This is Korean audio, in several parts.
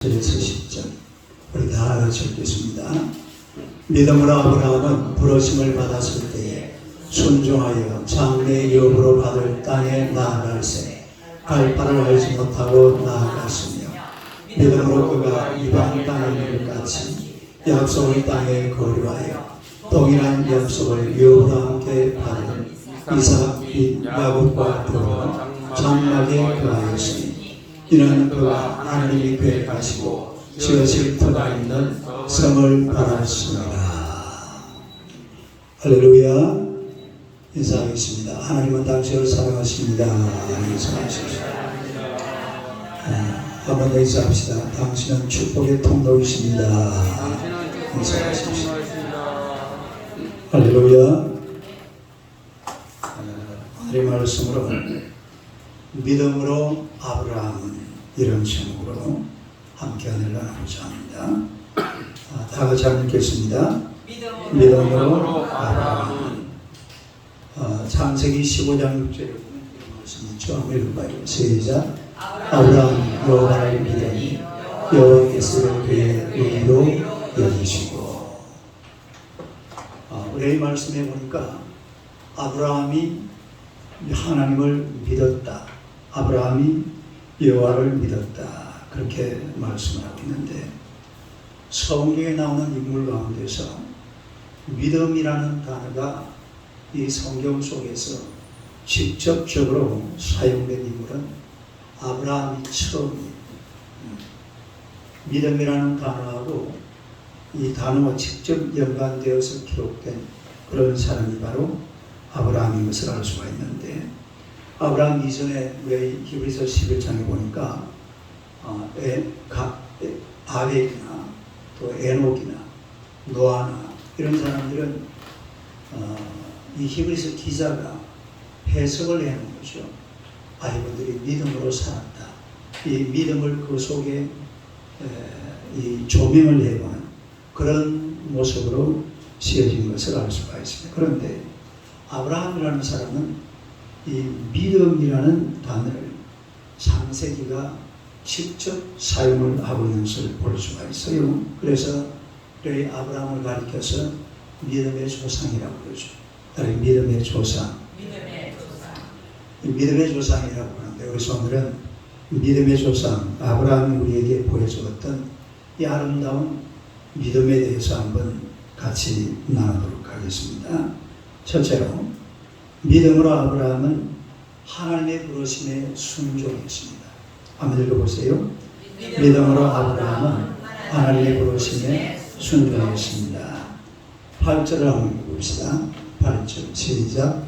그래서 10절 우리 다 같이 읽겠습니다. 믿음으로 아브라함은 부르심을 받았을 때에 순종하여 장래 유업으로 받을 땅에 나아갈새 갈 바를 알지 못하고 나아갔으며 믿음으로 그가 이방 땅에 있는 것 같이 약속의 땅에 거류하여 동일한 약속을 유업으로 함께 받은 이삭 및 야곱과 더불어 장막에 거하였으니 이는 그가 하나님이 그에 가시고 지으실 터가 있는 성을 바랐습니다. 할렐루야. 인사하겠습니다. 하나님은 당신을 사랑하십니다. 인사하십시오. 한번 더 인사합시다. 당신은 축복의 통로이십니다. 인사하십시오. 할렐루야. 하나님의 말씀으로 믿음으로 아브라함은 이런 제목으로 함께 하늘을 나누고자 합니다. 다 같이 한번 읽겠습니다. 믿음으로 아브라함은 창세기 15장 6절에 보면 이런 말씀이 있죠. 한번 읽어봐요. 시작. 아브라함이 여호와를 믿으니 여호와께서 그의 의로 여기시고. 우리 이 말씀에 보니까 아브라함이 하나님을 믿었다. 아브라함이 여호와를 믿었다. 그렇게 말씀을 하고 있는데 성경에 나오는 인물 가운데서 믿음이라는 단어가 이 성경 속에서 직접적으로 사용된 인물은 아브라함이 처음이에요. 믿음이라는 단어하고 이 단어와 직접 연관되어서 기록된 그런 사람이 바로 아브라함인 것을 알 수가 있는데 아브라함 이전에 왜 히브리서 11장에 보니까 아벨이나 또 에녹이나 노아나 이런 사람들은 이 히브리서 기자가 해석을 해놓은 거죠. 이분들이 믿음으로 살았다. 이 믿음을 그 속에 이 조명을 해보는 그런 모습으로 쓰여진 것을 알 수가 있습니다. 그런데 아브라함이라는 사람은 이 믿음이라는 단어를 창세기가 직접 사용을 하고 있는 것을 볼 수가 있어요. 그래서 이 아브라함을 가리켜서 믿음의 조상이라고 그러죠. 믿음의 조상. 믿음의 조상이라고 하는데 그래서 오늘은 믿음의 조상 아브라함이 우리에게 보여주었던 이 아름다운 믿음에 대해서 한번 같이 나누도록 하겠습니다. 첫째로 믿음으로 아브라함은 하나님의 부르심에 순종했습니다. 한번 읽어보세요. 믿음으로 아브라함은 하나님의 부르심에 순종했습니다. 8절을 한번 읽어봅시다. 8절 시작.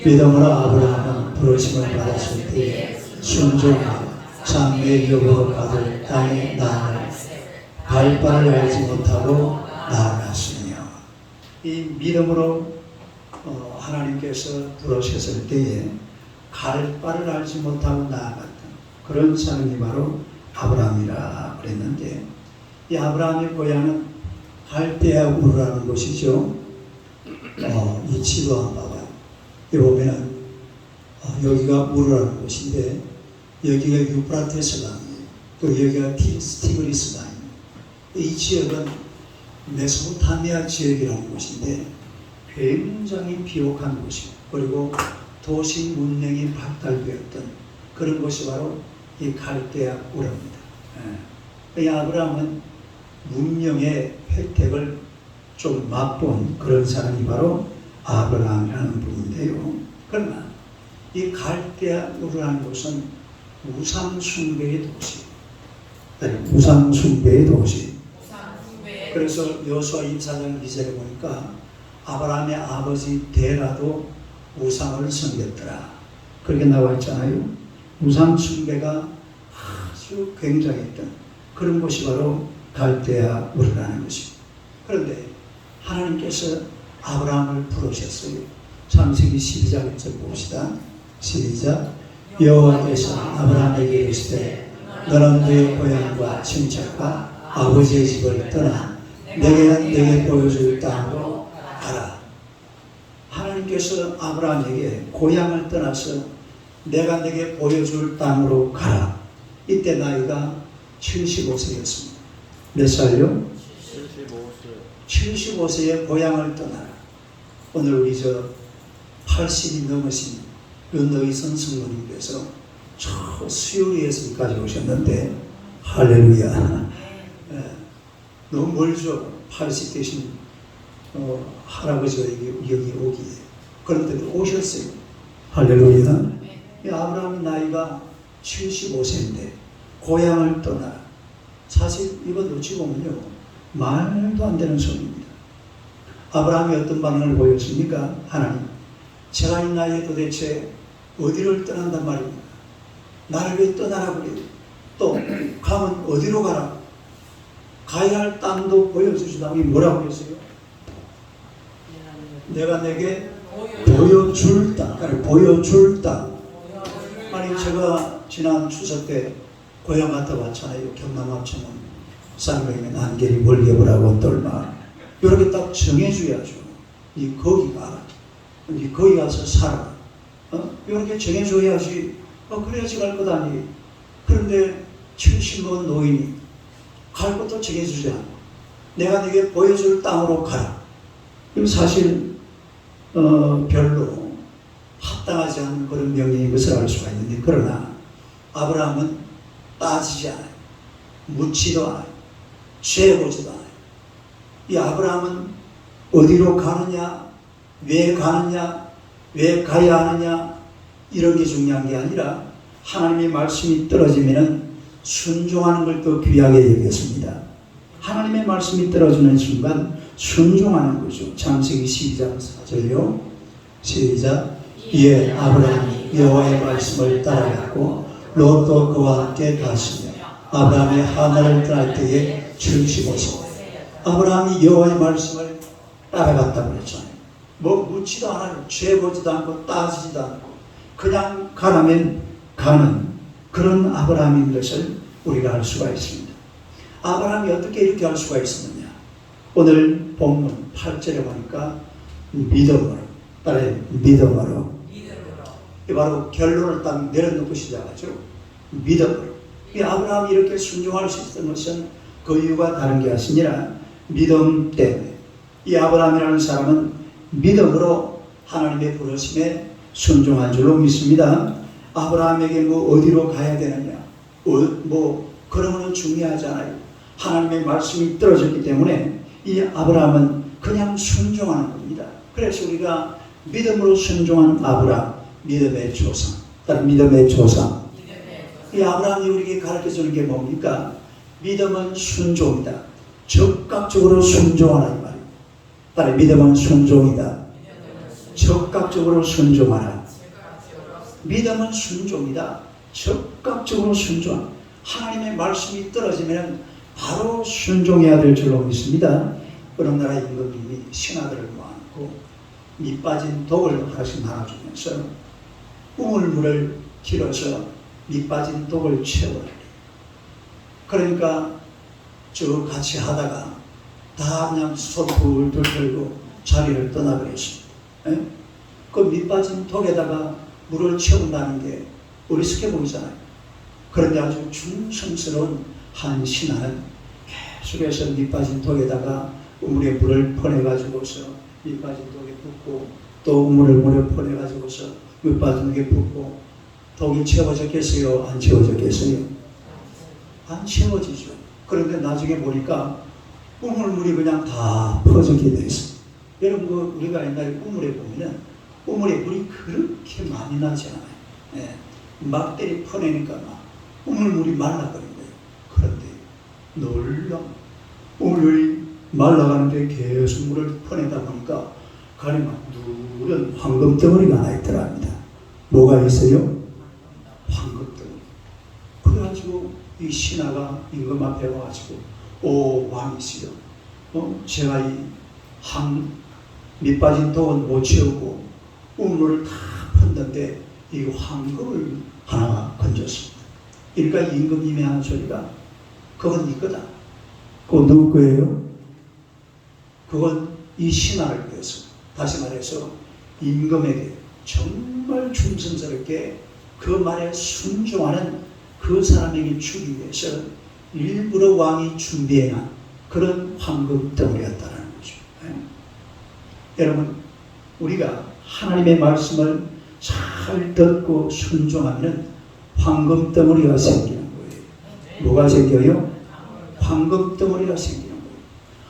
믿음으로 아브라함은 부르심을 받았을 때에 순종하여 장래 유업으로 받을 땅에 나아갈새 갈 바를 알지 못하고 나아갔으며. 이 믿음으로 하나님께서 부르셨을 때에 갈 바를 알지 못하고 나아갔던 그런 사람이 바로 아브라함이라 그랬는데 이 아브라함의 고향은 갈대아 우르라는 곳이죠. 이 지도 한번 봐봐요. 여기 보면은 여기가 우르라는 곳인데 여기가 유프라테스 강이에요. 또 여기가 티그리스 강이에요. 이 지역은 메소포타미아 지역이라는 곳인데 굉장히 비옥한 곳이고 그리고 도시 문명이 발달되었던 그런 곳이 바로 이 갈대아 우르입니다. 이 아브라함은 문명의 혜택을 좀 맛본 그런 사람이 바로 아브라함이라는 분인데요. 그러나 이 갈대아 우르라는 곳은 우상숭배의 도시. 우상숭배의 도시. 그래서 여호수아 24장 2절에 보니까 아브라함의 아버지 데라도 우상을 섬겼더라. 그렇게 나와 있잖아요. 우상 숭배가 아주 굉장했던 그런 곳이 바로 갈대아 우르라는 것입니다. 그런데 하나님께서 아브라함을 부르셨어요. 창세기 12장 1절 봅시다. 시작. 여호와께서 아브라함에게 이르시되 너는 너의 고향과 친척과 아버지의 집을 떠나 내게 보여줄 땅으로 가라. 하나님께서 아브라함에게 고향을 떠나서 내가 내게 보여줄 땅으로 가라. 이때 나이가 75세였습니다. 몇 살요? 75세. 75세에 고향을 떠나라. 오늘 우리 80이 넘으신 윤노희선 성모님께서 저 수요리에서까지 오셨는데 할렐루야. 너무 멀죠. 80 되신 할아버지가 여기 오기에. 그런데도 오셨어요. 할렐루야. 아브라함의 나이가 75세인데 고향을 떠나라. 사실 이거 어찌 보면요, 말도 안 되는 소리입니다. 아브라함이 어떤 반응을 보였습니까? 하나님, 제가 이 나이에 도대체 어디를 떠난단 말입니까? 나를 왜 떠나라 그래요? 또 가면 어디로 가라? 가야 할 땅도 보여주시다. 뭐라고 했어요? 내가 내게 보여줄 땅. 보여줄 땅. 아니, 제가 지난 추석 때 고향 갔다 왔잖아요. 경남 합천은 쌍벽이면 안개리 월계부라고 똘마. 이렇게 딱 정해줘야죠. 니 거기 가라. 니 거기 가서 살아. 이렇게 정해줘야지. 그래야지 갈 것 아니. 그런데 70 먹은 노인이 갈 것도 정해주지 않고 내가 네게 보여줄 땅으로 가라. 그럼 사실 별로 합당하지 않은 그런 명령인 것을 알 수가 있는데, 그러나 아브라함은 따지지 않아요. 묻지도 않아요. 죄보지도 않아요. 이 아브라함은 어디로 가느냐, 왜 가느냐, 왜 가야 하느냐, 이런 게 중요한 게 아니라 하나님의 말씀이 떨어지면 순종하는 걸 더 귀하게 여겼습니다. 하나님의 말씀이 떨어지는 순간 순종하는 거죠. 창세기 12장 4절요. 시작. 이에 아브라함이 여호와의 말씀을 따라갔고 롯도 그와 함께 갔으며 아브라함의 하늘을 떠날 때에 75세. 아브라함이 여호와의 말씀을 따라갔다고 그랬잖아요. 뭐 묻지도 않아요. 죄보지도 않고 따지지도 않고 그냥 가라면 가는 그런 아브라함인 것을 우리가 알 수가 있습니다. 아브라함이 어떻게 이렇게 할 수가 있었느냐? 오늘 본문 8절에 보니까 믿음으로, 따라해, 믿음으로. 이 바로 결론을 딱 내려놓고 시작하죠. 믿음으로. 이 아브라함이 이렇게 순종할 수 있었던 것은 그 이유가 다른 게 아니라 믿음 때문에. 이 아브라함이라는 사람은 믿음으로 하나님의 부르심에 순종한 줄로 믿습니다. 아브라함에게 뭐 어디로 가야 되느냐, 뭐 그런 건 중요하지 않아요. 하나님의 말씀이 떨어졌기 때문에 이 아브라함은 그냥 순종하는 겁니다. 그래서 우리가 믿음으로 순종한 아브라함, 믿음의 조상, 믿음의 조상. 이 아브라함이 우리에게 가르쳐주는 게 뭡니까? 믿음은 순종이다. 적극적으로 순종하라 이 말입니다. 따라 믿음은 순종이다. 적극적으로 순종하라. 믿음은 순종이다. 적극적으로 순종. 하나님의 말씀이 떨어지면 바로 순종해야 될 줄로 믿습니다. 오늘나라 임금님이 신하들을 모아놓고 밑 빠진 독을 하나씩 나눠주면서 우물물을 길어서 밑 빠진 독을 채워라. 그러니까 저 같이 하다가 다 그냥 손 굴돌 들고 자리를 떠나버렸습니다. 그 밑 빠진 독에다가 물을 채운다는 게 어리석게 보이잖아요. 그런데 아주 충성스러운 한 신하는 계속해서 밑 빠진 독에다가 우물에 물을 퍼내가지고서 밑 빠진 독에 붓고 또 우물을 물에 퍼내가지고서 밑 빠진 독에 붓고 독이 채워졌겠어요? 안 채워졌겠어요? 안 채워지죠. 그런데 나중에 보니까 우물물이 그냥 다 퍼졌게 돼 있어요. 여러분, 우리가 옛날에 우물에 보면은 우물에 물이 그렇게 많이 나지 않아요. 막대리 퍼내니까 막 우물물이 말라버린 거예요. 그런데 놀라 우물이 말라가는데 계속 물을 퍼내다 보니까 가리막 누런 황금 덩어리가 하나 있더랍니다. 뭐가 있어요? 황금 덩어리. 그래가지고 이 신하가 임금 앞에 와가지고 오 왕이시여, 제가 이 밑 빠진 독은 못 채우고 우물을 다 펀던데 이 황금을 하나 건졌습니다. 그러니까 임금님이 하는 소리가 그건 네 거다. 그건 누구 거예요? 그건 이 신하를 위해서, 다시 말해서 임금에게 정말 충성스럽게 그 말에 순종하는 그 사람에게 주기 위해서 일부러 왕이 준비해놓은 그런 황금 덩어리였다는 거죠. 여러분, 우리가 하나님의 말씀을 잘 듣고 순종하면 황금 덩어리가 생기는 거예요. 뭐가 생겨요? 황금 덩어리가 생기는 거예요.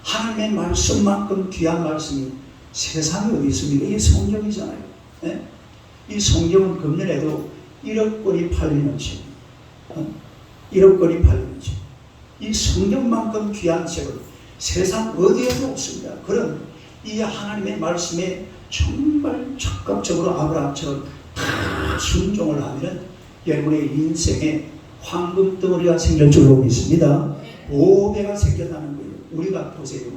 하나님의 말씀만큼 귀한 말씀이 세상에 어디 있습니까? 이게 성경이잖아요. 네? 이 성경은 금년에도 1억 권이 팔리는 책, 1억 권이 팔리는 책. 이 성경만큼 귀한 책은 세상 어디에도 없습니다. 그런 이 하나님의 말씀에 정말 적극적으로 아브라함처럼 다 순종을 하면 여러분의 인생에 황금 덩어리가 생길 줄로 믿습니다. 보배가 생겨나는 거예요. 우리가 보세요.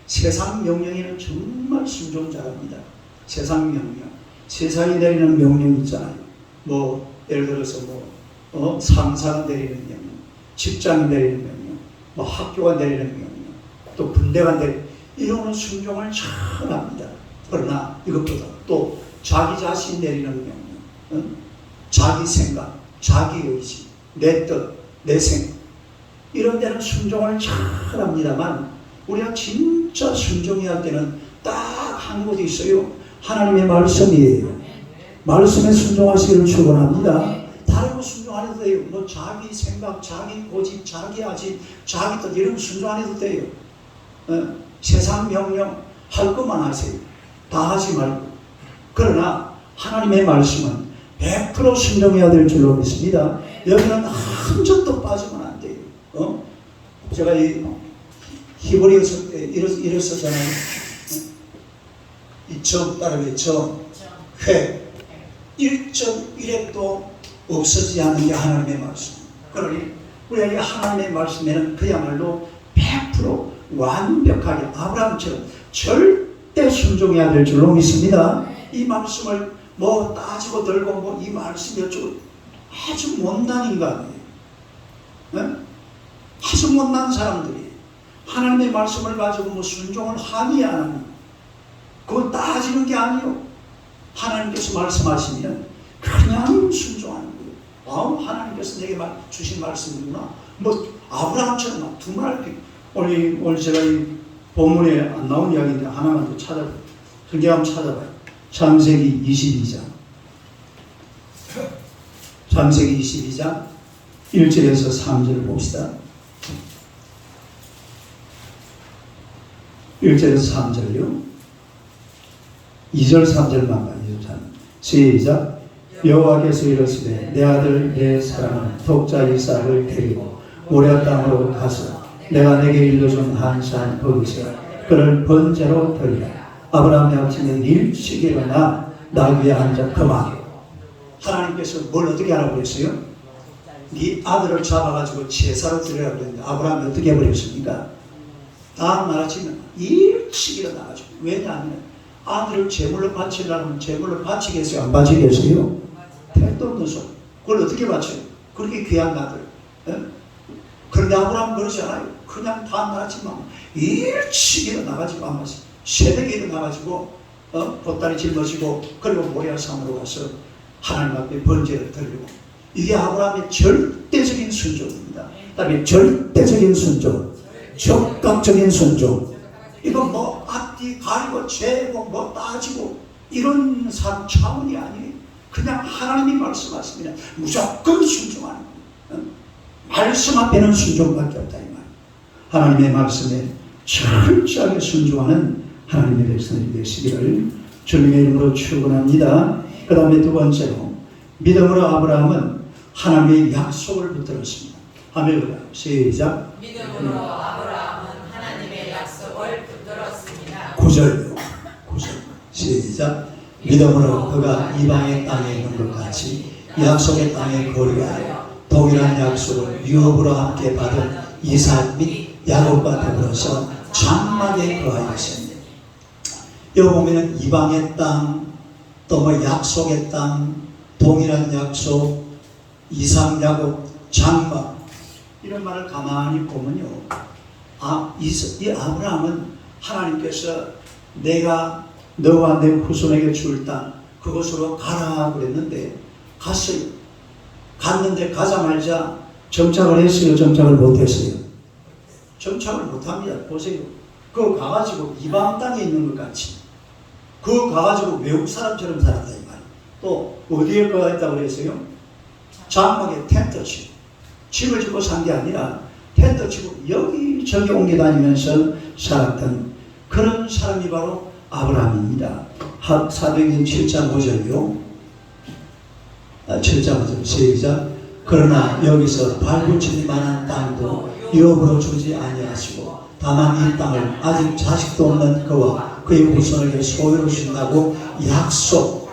세상 명령에는 정말 순종 잘합니다. 세상 명령. 세상이 내리는 명령 있잖아요. 뭐 예를 들어서 상사가 내리는 명령, 직장이 내리는 명령, 뭐 학교가 내리는 명령, 또 군대가 내리는 이런 거는 순종을 잘합니다. 그러나 이것보다 또 자기 자신 내리는 명령, 자기 생각, 자기 의지, 내 뜻, 내 생각 이런 데는 순종을 잘합니다만 우리가 진짜 순종해야 할 때는 딱 한 곳이 있어요. 하나님의 말씀이에요. 말씀에 순종하시기를 축원합니다. 다른 거 순종 안 해도 돼요. 뭐 자기 생각, 자기 고집, 자기 아집, 자기 뜻 이런 거 순종 안 해도 돼요. 세상 명령 할 것만 하세요. 다 하지 말고. 그러나 하나님의 말씀은 100% 순종해야 될 줄로 믿습니다. 여기는 한 점도 빠지면 안 돼요. 제가 이 히브리서 때 이랬었잖아요. 이점 따르게 회 1.1핵도 없어지지 않는 게 하나님의 말씀. 그러니 우리가 하나님의 말씀에는 그야말로 100% 완벽하게 아브라함처럼 절대 순종해야 될 줄로 믿습니다. 이 말씀을 뭐 따지고 들고 뭐 이 말씀이 어쩌고 아주 못난 인간이에요. 네? 아주 못난 사람들이 하나님의 말씀을 가지고 뭐 순종을 하니 안 하니 그건 따지는 게 아니요. 하나님께서 말씀하시면 그냥 순종하는 거예요. 하나님께서 내게 주신 말씀이구나. 뭐 아브라함처럼 두말 오늘 제가 이 본문에 안 나온 이야기인데 하나만 더 찾아봐요. 성경 한번 찾아봐요. 창세기 22장. 창세기 22장 1절에서 3절을 봅시다. 1절에서 3절요. 2절 3절만 봐요. 시작. 여호와께서 이르시되 내 아들 내 사랑하는 독자 이삭을 데리고 모리아 땅으로 가서 내가 내게 일러준 한 산 거기서 그를 번제로 드리라. 아브라함이 아침에 일찍 일어나 나귀에 앉아 그만. 하나님께서 뭘 어떻게 하라고 그랬어요? 네 아들을 잡아가지고 제사로 드리라고 그랬는데 아브라함이 어떻게 해버렸습니까? 다음날 아침에 일찍 일어나가지고. 왜냐하면 아들을 제물로 바치려면 제물로 바치겠어요? 안 바치겠어요? 택도 없는 소리. 그걸 어떻게 바쳐요? 그렇게 귀한 아들. 그런데 아브라함은 그러지 않아요. 그냥 다음날 아침에 일찍 일어나가지고 안 마시. 새벽에 일어나가지고 보따리 짊어지고 그리고 모리아 산으로 가서 하나님 앞에 번제를 드리고. 이게 아브라함의 절대적인 순종입니다. 그다음에 절대적인 순종, 적극적인 순종. 이건 뭐 앞뒤 가리고 재고 뭐 따지고 이런 삶 차원이 아니에요. 그냥 하나님이 말씀하시면 무조건 순종하는 거예요. 말씀 앞에는 순종밖에 없다 이 말. 하나님의 말씀에 철저하게 순종하는 하나님의 백성이 되시기를 주님의 이름으로 축원합니다. 그 다음에 두 번째로 믿음으로 아브라함은 하나님의 약속을 붙들었습니다. 하멜루야. 시작. 믿음으로 아브라함은 하나님의 약속을 붙들었습니다. 9절 시작. 믿음으로 그가 이방의 땅에 있는 것 같이 약속의 땅에 거류하여 동일한 약속을 유업으로 함께 받은 이삭 및 야곱과 더불어서 장막에 거하였습니다. 여기 보면 이방의 땅, 또 뭐 약속의 땅, 동일한 약속, 이삭, 야곱, 장막 이런 말을 가만히 보면요. 이 아브라함은 하나님께서 내가 너와 내 후손에게 줄 땅 그곳으로 가라 그랬는데 갔어요. 갔는데 가자마자 정착을 했어요? 정착을 못했어요? 정착을 못합니다. 보세요. 그거 가가지고 이방 땅에 있는 것 같이 그거 가가지고 외국 사람처럼 살았다 이 말이에요. 또 어디에 가 있다고 그랬어요? 장막에 텐트 치고 집을 짓고 산 게 아니라 텐트 치고 여기저기 옮겨 다니면서 살았던 그런 사람이 바로 아브라함입니다. 사도행전 7장 5절이요. 7장 5절 시작. 그러나 여기서 발붙일 만한 땅도 유업으로 주지 아니하시고 다만 이 땅을 아직 자식도 없는 그와 그의 후손에게 소유로 주신다고 약속.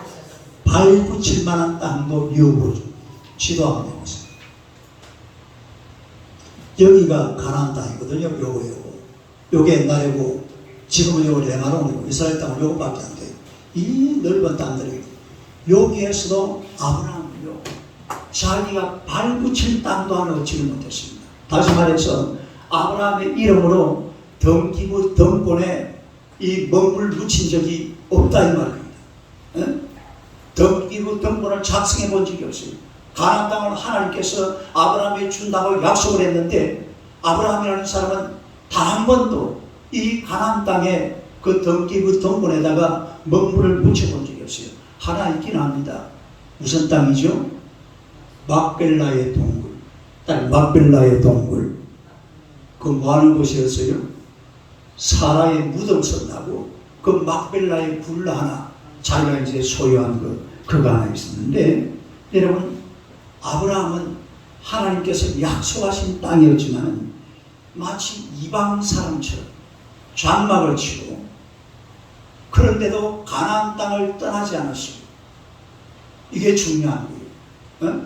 발붙일 만한 땅도 유업으로 지도하고 있는 것입니다. 여기가 가나안 땅이거든요. 요게 옛날이고 지금은 요거 레바논이고 이스라엘 땅은 요거밖에 안 돼요. 이 넓은 땅들이 여기에서도 아브라함은요 자기가 발붙일 땅도 하나 얻지를 못했습니다. 다시 말해서 아브라함의 이름으로 등기부 등본에 이 먹물 묻힌 적이 없다 이 말입니다. 에? 등기부 등본을 작성해 본 적이 없어요. 가나안 땅을 하나님께서 아브라함에게 준다고 약속을 했는데 아브라함이라는 사람은 단 한 번도 이 가나안 땅에 그 등기부 등본에다가 먹물을 묻혀본 적이 없어요. 하나 있긴 합니다. 무슨 땅이죠? 막벨라의 동굴. 딸 막벨라의 동굴. 그 뭐하는 곳이었어요? 사라의 무덤 썼다고 그 막벨라의 굴 하나 자기가 이제 소유한 그가 하나 있었는데 여러분 아브라함은 하나님께서 약속하신 땅이었지만 마치 이방 사람처럼 장막을 치고 그런데도 가나안 땅을 떠나지 않았어요. 이게 중요한 거예요. 어?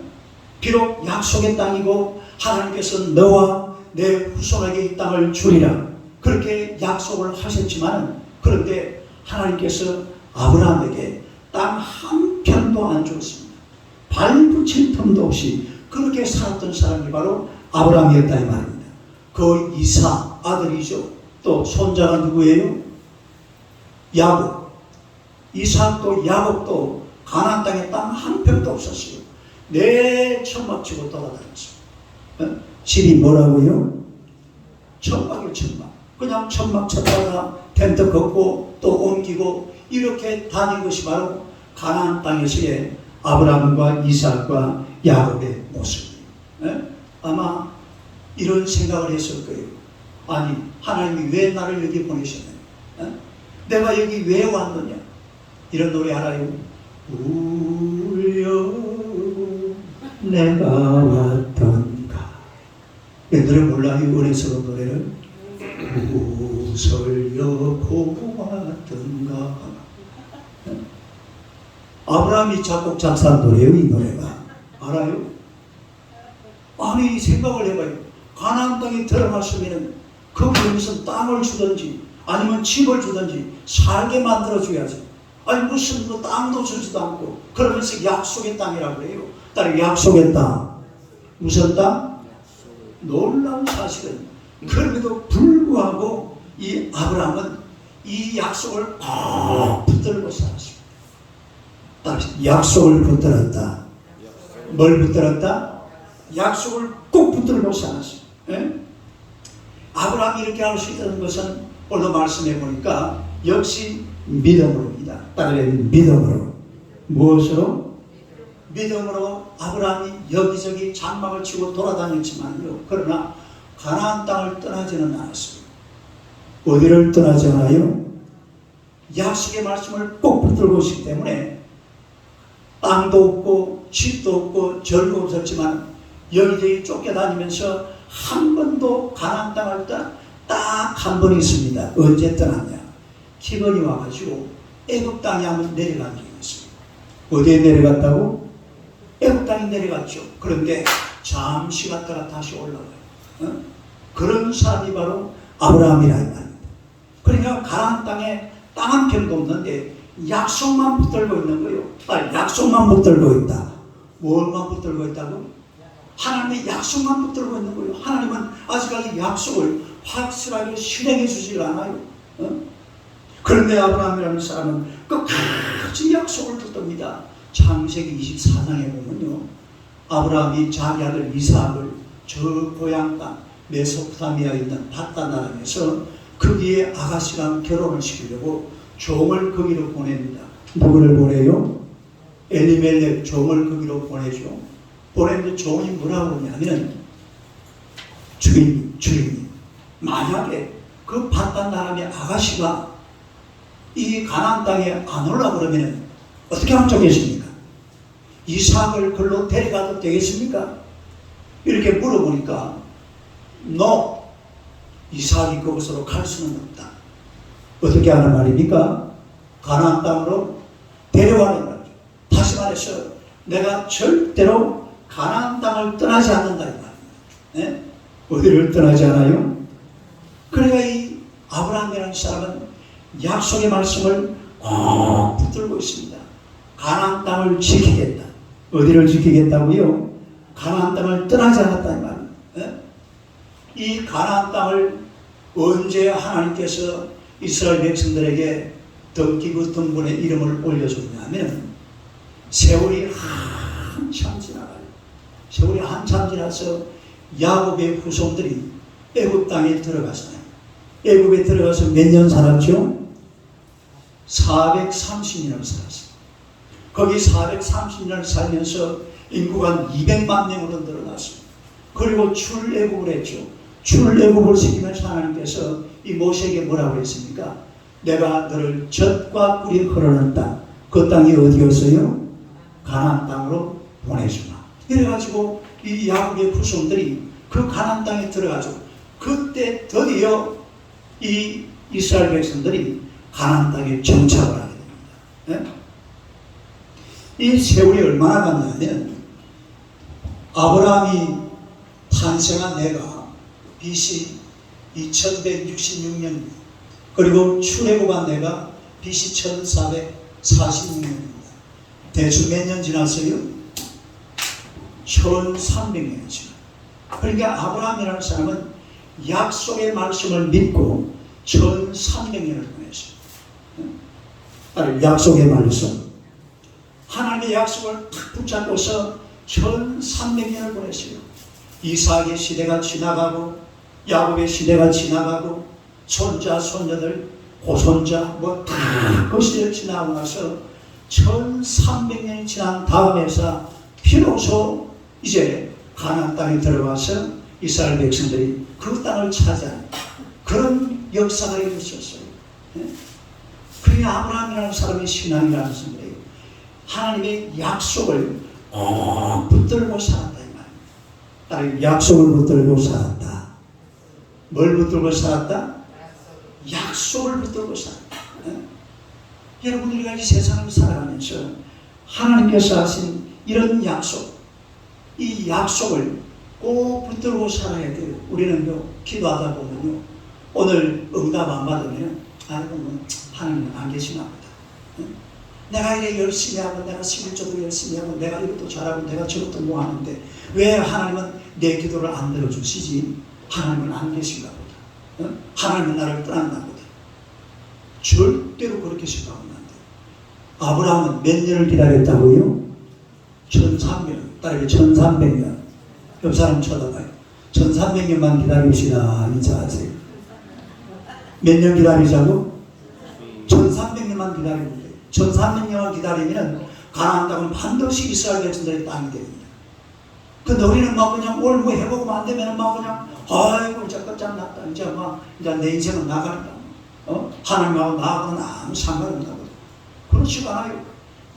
비록 약속의 땅이고 하나님께서 너와 내 후손에게 이 땅을 주리라 그렇게 약속을 하셨지만 그런데 하나님께서 아브라함에게 땅 한 편도 안 줬습니다. 발붙일 틈도 없이 그렇게 살았던 사람이 바로 아브라함이었다 이 말입니다. 그 이삭 아들이죠. 또 손자가 누구예요? 야곱. 이삭도 야곱도 가나안 땅에 땅 한 편도 없었어요. 내 천막 치고 돌아다녔어요. 집이 뭐라고요? 천막이요 천막. 그냥 천막 쳤다가 텐트 걷고 또 옮기고 이렇게 다닌 것이 바로 가나안 땅에서의 아브라함과 이삭과 야곱의 모습이에요. 아마 이런 생각을 했을 거예요. 아니 하나님이 왜 나를 여기 보내셨느냐? 내가 여기 왜 왔느냐? 이런 노래 알아요? 울려 내가 왔던가. 이 노래 몰라요? 은혜스러운 노래를? 우설려 보았던가. 아브라함이 작곡 작사한 노래예요. 이 노래가 알아요? 아니 생각을 해봐요. 가나안 땅에 들어갔으면 거기에 무슨 땅을 주든지 아니면 집을 주든지 살게 만들어줘야지. 아니 무슨 뭐 땅도 주지도 않고 그러면서 약속의 땅이라고 그래요. 딸 약속의 땅. 무슨 땅? 놀라운 사실은 그럼에도 불구하고 이 아브라함은 이 약속을 꼭 붙들고 살았습니다. 딸 약속을 붙들었다. 뭘 붙들었다? 약속을 꼭 붙들고 살았어요. 예? 아브라함이 이렇게 할 수 있다는 것은 오늘 말씀해 보니까 역시 믿음으로입니다. 딸의 믿음으로. 무엇으로? 믿음으로 아브라함이 여기저기 장막을 치고 돌아다녔지만요. 그러나 가나안 땅을 떠나지는 않았습니다. 어디를 떠나지 않아요? 약속의 말씀을 꼭 붙들고 있기 때문에 땅도 없고 집도 없고 절도 없었지만 여기저기 쫓겨다니면서 한 번도 가나안 땅을 딱 한 번 있습니다. 언제 떠났냐? 기근이 와가지고 애굽 땅에 한번 내려간 적이 있습니다. 어디에 내려갔다고? 애굽 땅에 내려갔죠. 그런데 잠시 갔다가 다시 올라와요. 그런 사람이 바로 아브라함이라는 말입니다. 그러니까 가나안 땅에 땅 한 편도 없는데 약속만 붙들고 있는 거예요. 약속만 붙들고 있다. 뭘만 붙들고 있다고? 하나님의 약속만 붙들고 있는 거예요. 하나님은 아직까지 약속을 확실하게 실행해 주질 않아요. 그런데 아브라함이라는 사람은 끝까지 약속을 붙듭니다. 창세기 24장에 보면요. 아브라함이 자기 아들 이삭을 저 고향 땅 메소포타미아에 있는 바단 나라에서 거기에 아가씨랑 결혼을 시키려고 종을 거기로 보냅니다. 누구를 보내요? 엘리멜렉 종을 거기로 보내죠. 보냈는데 종이 뭐라고 그러냐면 주인님 만약에 그 바단 나라의 아가씨가 이 가나안 땅에 안 올라 그러면 어떻게 하면 좋겠습니까? 이삭을 글로 데려가도 되겠습니까? 이렇게 물어보니까 no, 이삭이 그곳으로 갈 수는 없다. 어떻게 하는 말입니까? 가나안 땅으로 데려가는 말이죠. 다시 말해서 내가 절대로 가나안 땅을 떠나지 않는다 이 말입니다. 네? 어디를 떠나지 않아요? 그러니까 이 아브라함이라는 사람은 약속의 말씀을 꼭 붙들고 있습니다. 가나안 땅을 지키겠다. 어디를 지키겠다고요? 가나안 땅을 떠나지 않았다 이 말입니다. 네? 이 가나안 땅을 언제 하나님께서 이스라엘 백성들에게 덕기구 등분의 이름을 올려줬냐면 세월이 한참 지나가요. 세월이 한참 지나서 야곱의 후손들이 애굽 땅에 들어갔어요. 애굽에 들어가서 몇 년 살았죠? 430년을 살았어요. 거기 430년을 살면서 인구가 200만 명으로 늘어났어요. 그리고 출애굽을 했죠. 출애굽을 시키면서 하나님께서 이 모세에게 뭐라고 했습니까? 내가 너를 젖과 꿀이 흐르는 땅, 그 땅이 어디였어요? 가나안 땅으로 보내주마. 이래가지고 이 야곱의 후손들이 그 가나안 땅에 들어가죠. 그때 드디어 이 이스라엘 백성들이 가나안 땅에 정착을 하게 됩니다. 네? 이 세월이 얼마나 갔냐면 아브라함이 탄생한 해가 BC 2166년, 그리고 출애굽한 해가 BC 1446년입니다. 대충 몇 년 지났어요? 1300년이 지났어요. 그러니까 아브라함이라는 사람은 약속의 말씀을 믿고 1300년을 보냈어요. 약속의 말씀, 하나님의 약속을 탁 붙잡고서 1300년을 보냈어요. 이삭의 시대가 지나가고 야곱의 시대가 지나가고 손자, 손녀들, 고손자 다 그 시대를 지나고 나서 1300년이 지난 다음에서 비로소 이제 가나안 땅에 들어와서 이스라엘 백성들이 그 땅을 차지하는 그런 역사가 일어났어요. 그러니까 아브라함이라는 사람의 신앙이라는 것은 하나님의 약속을 붙들고 살았다 이 말입니다. 약속을 붙들고 살았다. 뭘 붙들고 살았다? 약속을 붙들고 살았다. 여러분, 우리가 이 세상을 살아가면서 하나님께서 하신 이런 약속, 이 약속을 꼭 붙들고 살아야 돼요. 우리는요, 기도하다 보면요, 오늘 응답 안 받으면 아이고 뭐 하나님은 안 계시나 보다. 내가 이래 열심히 하고 내가 11조도 열심히 하고 내가 이것도 잘하고 내가 저것도 뭐 하는데 왜 하나님은 내 기도를 안 들어주시지? 하나님은 안 계신가 보다. 하나님은 나를 떠났나 보다. 절대로 그렇게 생각하면 안 돼요. 아브라함은 몇 년을 기다렸다고요? 1300년. 딸이 1300년. 옆 사람 쳐다봐요. 1300년만 기다립시다. 인사하세요. 몇 년 기다리자고? 1300년만 기다리면 돼요. 1300년을 기다리면 가나안 땅은 반드시 이스라엘 백성들의 땅이 됩니다. 근데 우리는 막 그냥 올무 해보고 안 되면 막 그냥 아이고 이제 끝장났다. 이제 내 인생은 나가니까. 하나님하고 나하고는 아무 상관없다고. 그렇지가 않아요.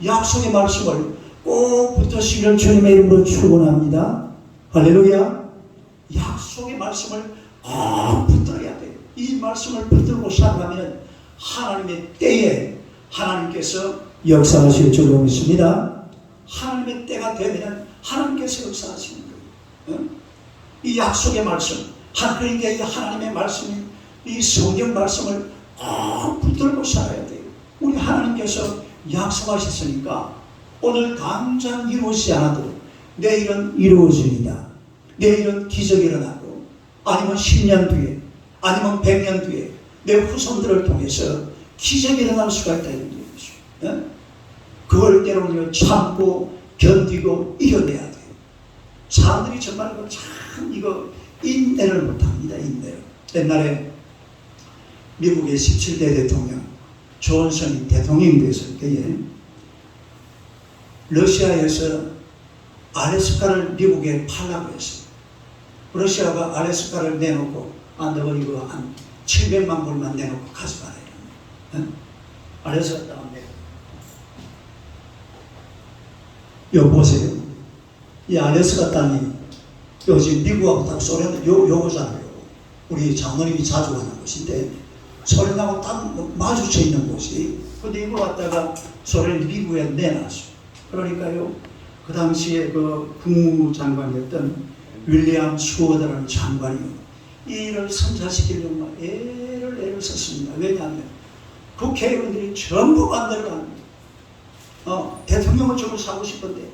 약속의 말씀을 꼭 붙드시기를 주님의 이름으로 축원합니다. 할렐루야. 약속의 말씀을 붙들어야 돼요. 이 말씀을 붙들고 살아가면 하나님의 때에 하나님께서 역사하실 줄로 믿습니다. 하나님의 때가 되면 하나님께서 역사하시는 거예요. 이 약속의 말씀, 그러니까 이 하나님의 말씀이 이 성경 말씀을 붙들고 살아야 돼요. 우리 하나님께서 약속하셨으니까 오늘 당장 이루어지지 않아도 내일은 이루어집니다. 내일은 기적이 일어나고 아니면 10년 뒤에 아니면 100년 뒤에 내 후손들을 통해서 기적이 일어날 수가 있다 이런 얘기죠. 그걸 때로는 참고 견디고 이겨내야 돼요. 사람들이 정말 참 이거 인내를 못합니다. 인내를. 옛날에 미국의 17대 대통령 존슨이 대통령이 됐을 때에 러시아에서 알래스카를 미국에 팔라고 했어요. 러시아가 알래스카를 내놓고 너 이거 한 700만 불만 내놓고 가져가라. 알래스카 땅을 내고. 요 보세요. 이 알래스카 땅이 요즘 미국하고 딱 소련 요거잖아요. 우리 장모님이 자주 가는 곳인데 소련하고 딱 마주쳐 있는 곳이. 근데 이걸 갖다가 소련이 미국에 내놨어요. 그러니까요, 그 당시에 그 국무장관이었던 윌리엄 수어드라는 장관이요, 이를 선사시키려고 애를 썼습니다. 왜냐하면 국회의원들이 전부 반대를 합니다. 대통령을 저걸 사고 싶은데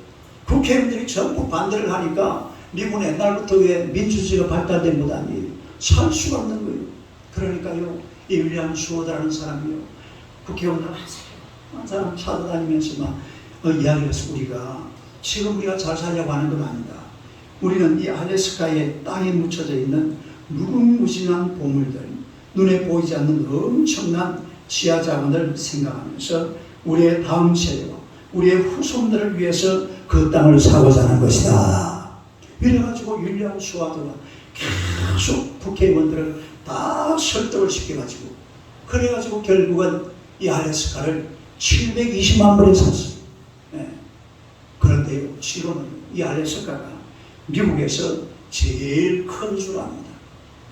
국회의원들이 전부 반대를 하니까 미국은 옛날부터 왜 민주주의가 발달된 것 아니에요. 살 수가 없는 거예요. 그러니까요, 이 윌리엄 수어드라는 사람이요, 국회의원들 한 사람 찾아다니면서 막 이야기해서 지금 우리가 잘 살려고 하는 건 아니다. 우리는 이 알래스카의 땅에 묻혀져 있는 무궁무진한 보물들, 눈에 보이지 않는 엄청난 지하 자원을 생각하면서 우리의 다음 세대와 우리의 후손들을 위해서 그 땅을 사고자 하는 것이다. 이래가지고 윌리엄 수어드가 계속 국회의원들을 다 설득을 시켜가지고, 그래가지고 결국은 이 알래스카를 720만 불에 샀어요. 그런데 지금은 이 알래스카가 미국에서 제일 큰 줄 압니다.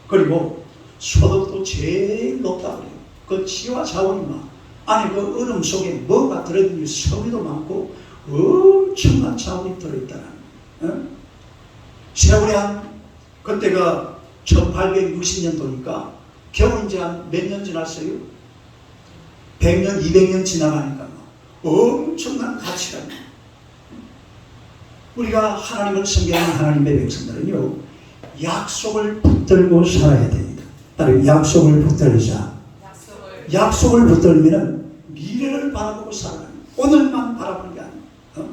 그리고 소득도 제일 높다고 그래요. 그 지와 자원이 안에 그 얼음 속에 뭐가 들어있는지 섬유도 많고 엄청난 자원이 들어있다는 거예요. 세월이 그때가 1860년도니까 겨우 이제 한 몇 년 지났어요? 100년, 200년 지나가니까 엄청난 가치가 있어요. 우리가 하나님을 섬기는 하나님의 백성들은요, 약속을 붙들고 살아야 됩니다. 따로 약속을 붙들자. 약속을 붙들면 미래를 바라보고 살아가는, 오늘만 바라보는 게 아니에요.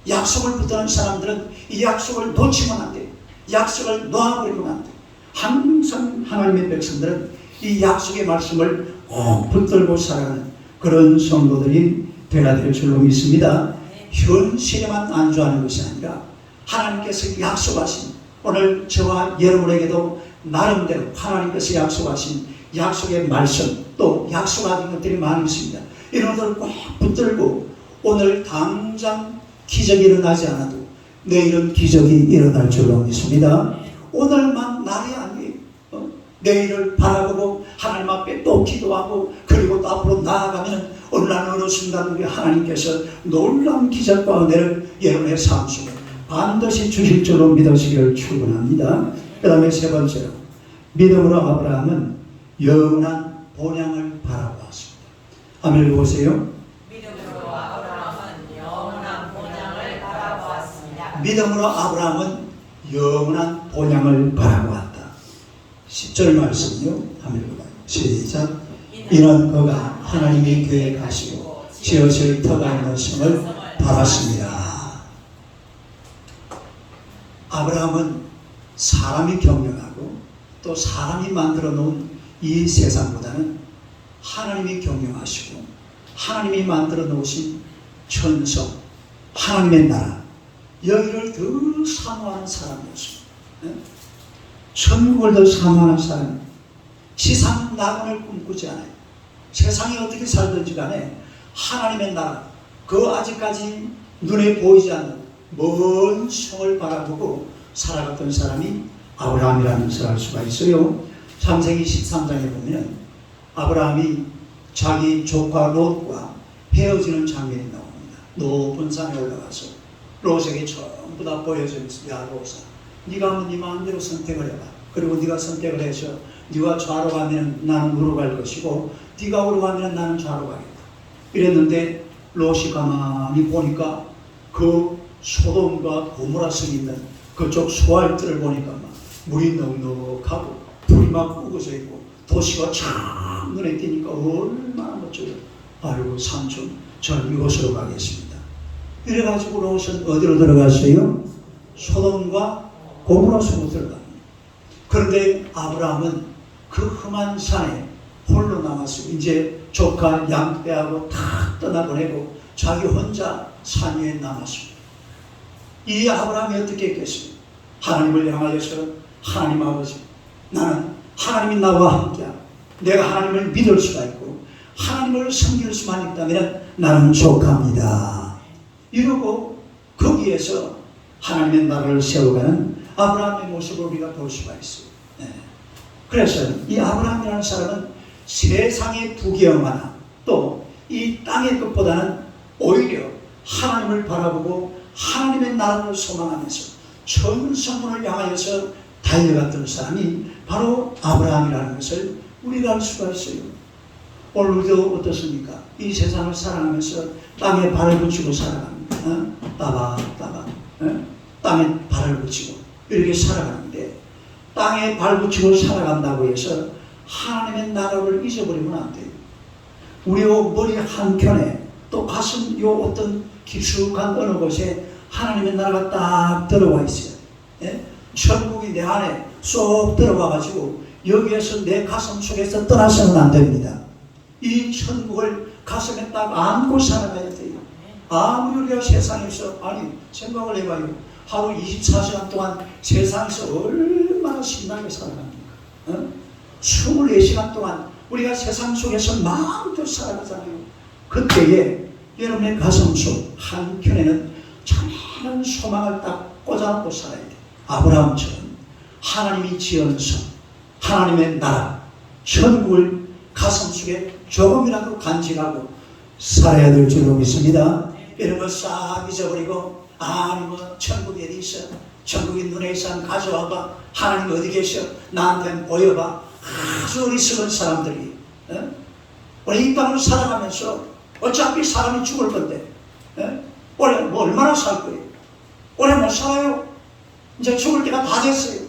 약속을 붙드는 사람들은 이 약속을 놓치면 안 돼요. 약속을 놓아버리면 안 돼요. 항상 하나님의 백성들은 이 약속의 말씀을 붙들고 살아가는 그런 성도들이 되어야 될 줄로 믿습니다. 현실에만 안주하는 것이 아니라 하나님께서 약속하신, 오늘 저와 여러분에게도 나름대로 하나님께서 약속하신 약속의 말씀, 또 약속하신 것들이 많이 있습니다. 이런 것들을 꼭 붙들고 오늘 당장 기적이 일어나지 않아도 내일은 기적이 일어날 줄로 믿습니다. 오늘만 날이 아니에요. 내일을 바라보고 하나님 앞에 또 기도하고, 그리고 또 앞으로 나아가면 어느 날 어느 순간 우리 하나님께서 놀라운 기적과 은혜를 여러분의 삶 속에 반드시 주실 줄로 믿으시기를 축원합니다. 그 다음에 세 번째로, 믿음으로 아브라함은 영원한 본향을 바라보았습니다. 아멘 보세요. 믿음으로 아브라함은 영원한 본향을 바라보았습니다. 믿음으로 아브라함은 영원한 본향을 바라보았다. 10절 말씀요. 아멘. 시작. 이는 그가 하나님이 계획하시고 지으실 터가 있는 성을 바랐습니다. 아브라함은 사람이 경영하고 또 사람이 만들어 놓은 이 세상보다는 하나님이 경영하시고 하나님이 만들어 놓으신 천성, 하나님의 나라, 여기를 더 사모하는 사람이었습니다. 천국을 더 사모하는 사람, 지상 낙원을 꿈꾸지 않아요. 세상이 어떻게 살든지 간에 하나님의 나라, 그 아직까지 눈에 보이지 않는 먼 성을 바라보고 살아갔던 사람이 아브라함이라는 것을 알 수가 있어요. 창세기 13장에 보면 아브라함이 자기 조카 롯과 헤어지는 장면이 나옵니다. 높은 산에 올라가서 롯에게 전부 다 보여주면서, 야 롯아, 네가 한번 네 마음대로 선택을 해봐. 그리고 네가 선택을 해서 네가 좌로 가면 나는 우로 갈 것이고 네가 우로 가면 나는 좌로 가겠다. 이랬는데 롯이 가만히 보니까 그 소돔과 고모라성이 있는 그쪽 소알들을 보니까 막 물이 넉넉하고 불이 막 우거져 있고 도시가 참 눈에 띄니까 얼마나 멋져요. 아이고 삼촌, 전 이곳으로 가겠습니다. 이래가지고 롯은 어디로 들어갔어요? 소돔과 고모라 속으로 들어갑니다. 그런데 아브라함은 그 험한 산에 홀로 남았어요. 이제 조카 양떼하고 다 떠나보내고 자기 혼자 산 위에 남았습니다. 이 아브라함이 어떻게 했겠어요? 하나님을 향하여서 하나님 아버지, 나는 하나님이 나와 함께하고 내가 하나님을 믿을 수가 있고 하나님을 섬길 수만 있다면 나는 족합니다. 이러고 거기에서 하나님의 나라를 세워가는 아브라함의 모습을 우리가 볼 수가 있어요. 네. 그래서 이 아브라함이라는 사람은 세상의 부귀영화나 또 이 땅의 것보다는 오히려 하나님을 바라보고 하나님의 나라를 소망하면서 천성문을 향하여서 달려갔던 사람이 바로 아브라함이라는 것을 우리가 알 수가 있어요. 오늘도 어떻습니까? 이 세상을 살아가면서 땅에 발을 붙이고 살아갑니다. 따박따박 땅에 발을 붙이고 이렇게 살아가는데 땅에 발 붙이고 살아간다고 해서 하나님의 나라를 잊어버리면 안 돼요. 우리 머리 한켠에 또 가슴 요 어떤 깊숙한 어느 곳에 하나님의 나라가 딱 들어와 있어요. 예? 천국이 내 안에 쏙 들어와 가지고 여기에서 내 가슴 속에서 떠나서는 안 됩니다. 이 천국을 가슴에 딱 안고 살아가야 돼요. 아무리 우리가 세상에서 아니 생각을 해봐요. 하루 24시간 동안 세상에서 얼마나 신나게 살아갑니까? 24시간 동안 우리가 세상 속에서 마음껏 살아가잖아요. 그때에 여러분의 가슴 속 한켠에는 찬란한 소망을 딱 꽂아놓고 살아야 돼요. 아브라함처럼 하나님이 지은 성, 하나님의 나라, 천국을 가슴 속에 조금이라도 간직하고 살아야 될 줄로 믿습니다. 이런 걸 싹 잊어버리고 아니 뭐 천국이 어디 있어? 천국이 눈에 있어? 가져와봐. 하나님 어디 계셔? 나한테 보여봐. 아주 어리석은 사람들이 우리 이 땅을 살아가면서 어차피 사람이 죽을 건데 올해 뭐 얼마나 살 거예요? 올해 못 살아요. 이제 죽을 때가 다 됐어요.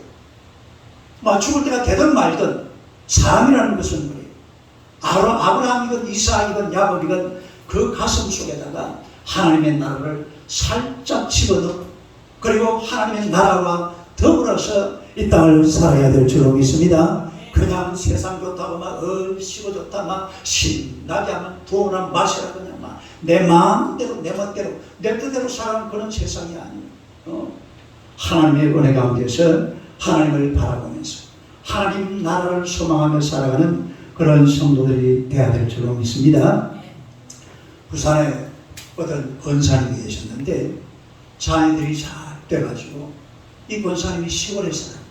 뭐 죽을 때가 되든 말든 사람이라는 것은 그래요. 아브라함이건 이삭이건 야곱이건 그 가슴 속에다가 하나님의 나라를 살짝 집어넣고 그리고 하나님의 나라와 더불어서 이 땅을 살아야 될 줄로 믿습니다. 그냥 세상 좋다고 막 얼씨구 좋다 막 신나게 하면 부어나 마시라 그냥 막 내 마음대로 내 멋대로 내 뜻대로 살아가는 그런 세상이 아니에요. 하나님의 은혜 가운데서 하나님을 바라보면서 하나님 나라를 소망하며 살아가는 그런 성도들이 되어야 될 줄로 믿습니다. 부산에 어떤 권사님이 계셨는데 자녀들이 잘 돼가지고 이 권사님이 시골에 살아요.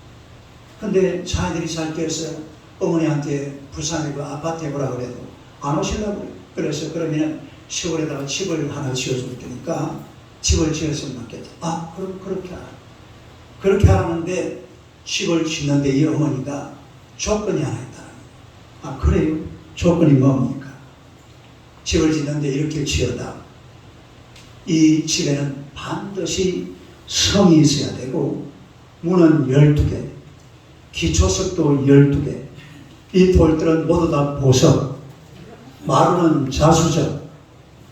근데 자녀들이 잘 돼서 어머니한테 부산에 그 아파트에 오라 그래도 안 오시려고 그래요. 그래서 그러면 시골에다가 집을 하나 지어줄 테니까 집을 지었으면 좋겠다. 아 그럼 그렇게 하라. 그렇게 하라는데 집을 짓는데 이 어머니가 조건이 하나 있다. 아 그래요? 조건이 뭡니까? 집을 짓는데 이렇게 지어다. 이 집에는 반드시 성이 있어야 되고 문은 12개, 기초석도 12개, 이 돌들은 모두 다 보석, 마루는 자수적,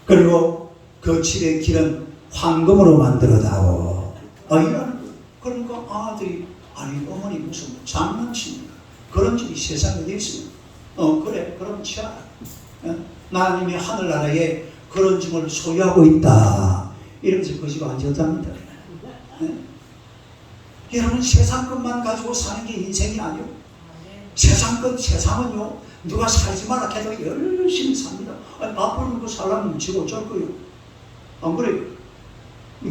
그리고 그 집의 길은 황금으로 만들어다오. 이런 그러니까 아들이 아니 어머니 무슨 장난칩니까? 그런 집이 세상에 어디 있습니까? 그래 그럼 치아라. 나는 이미 하늘나라에 그런 집을 소유하고 있다. 이러면서 그 집 앉았답니다. 여러분 세상 것만 가지고 사는 게 인생이 아니요. 세상 것 세상은요 누가 살지 말라 해도 열심히 삽니다. 아니 앞으로 그 살라면 뭉치고 어쩔 거예요. 안 그래요?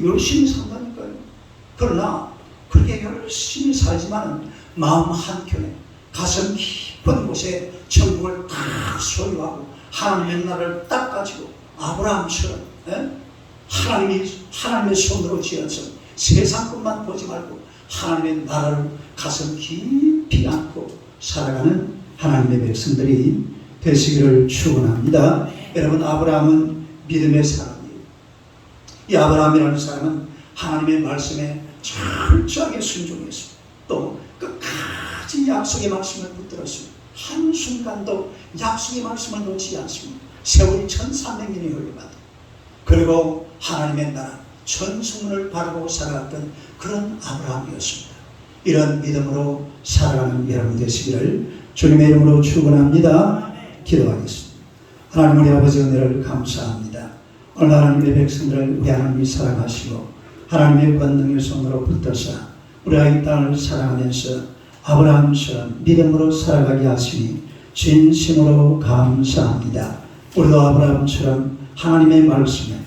열심히 산다니까요. 그러나 그렇게 열심히 살지만 마음 한켠에 가슴 깊은 곳에 천국을 다 소유하고 하나님의 나라를 딱 가지고 아브라함처럼 하나님의 손으로 지어서 세상 것만 보지 말고 하나님의 나라를 가슴 깊이 안고 살아가는 하나님의 백성들이 되시기를 축원합니다. 여러분 아브라함은 믿음의 사람이에요. 이 아브라함이라는 사람은 하나님의 말씀에 철저하게 순종했습니다. 또 끝까지 약속의 말씀을 붙들었습니다. 한순간도 약속의 말씀을 놓지 않습니다. 세월이 1300년이 흘러가도 그리고 하나님의 나라 전승문을 바라보고 살아갔던 그런 아브라함이었습니다. 이런 믿음으로 살아가는 여러분 되시기를 주님의 이름으로 축원합니다. 기도하겠습니다. 하나님 우리 아버지 은혜를 감사합니다. 오늘 하나님의 백성들을 우리 하나님이 사랑하시고 하나님의 권능의 손으로 붙들사 우리가 이 땅을 살아가면서 아브라함처럼 믿음으로 살아가게 하시니 진심으로 감사합니다. 우리도 아브라함처럼 하나님의 말씀에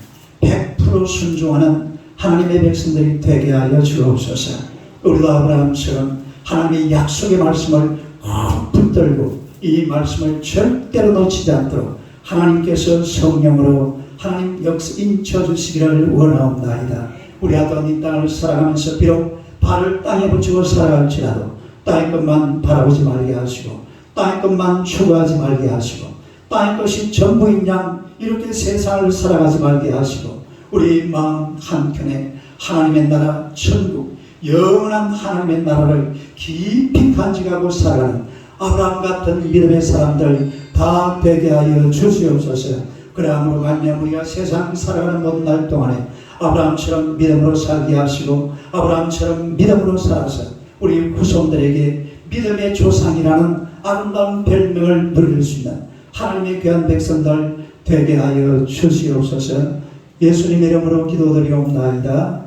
100% 순종하는 하나님의 백성들이 되게 하여 주옵소서. 우리도 아브라함처럼 하나님의 약속의 말씀을 꼭 붙들고 이 말씀을 절대로 놓치지 않도록 하나님께서 성령으로 하나님 역사 인쳐주시기를 원하옵나이다. 우리 아들 이 땅을 살아가면서 비록 발을 땅에 붙이고 살아갈지라도 땅의 것만 바라보지 말게 하시고 땅의 것만 추구하지 말게 하시고 땅의 것이 전부인 양 이렇게 세상을 살아가지 말게 하시고 우리 마음 한켠에 하나님의 나라 천국 영원한 하나님의 나라를 깊이 간직하고 살아가는 아브라함 같은 믿음의 사람들 다 되게 하여 주시옵소서. 그러므로 말미암아 우리가 세상 살아가는 모든 날 동안에 아브라함처럼 믿음으로 살게 하시고 아브라함처럼 믿음으로 살아서 우리 후손들에게 믿음의 조상이라는 아름다운 별명을 누릴 수 있는 하나님의 귀한 백성들 되게 하여 주시옵소서. 예수님의 이름으로 기도드리옵나이다.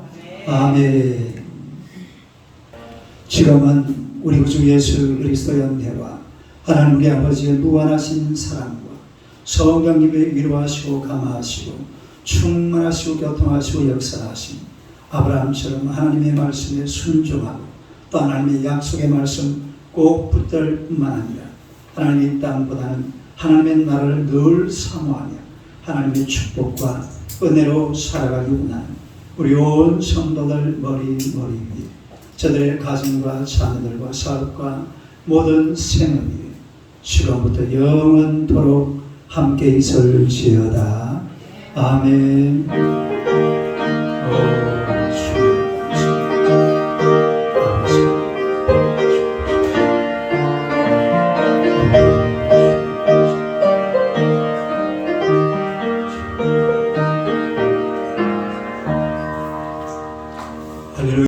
아멘. 지금은 우리 구주 예수 그리스도의 은혜와 하나님 우리 아버지의 무한하신 사랑과 성령님의 위로하시고 감화하시고 충만하시고 교통하시고 역사하신 아브라함처럼 하나님의 말씀에 순종하고 또 하나님의 약속의 말씀 꼭 붙들 뿐만 아니라 하나님의 땅보다는 하나님의 나라를 늘 사모하며 하나님의 축복과 은혜로 살아가기 원하는 우리 온 성도들 머리 위에 저들의 가정과 자녀들과 사업과 모든 생업이 지금부터 영원토록 함께 있을지어다. 아멘.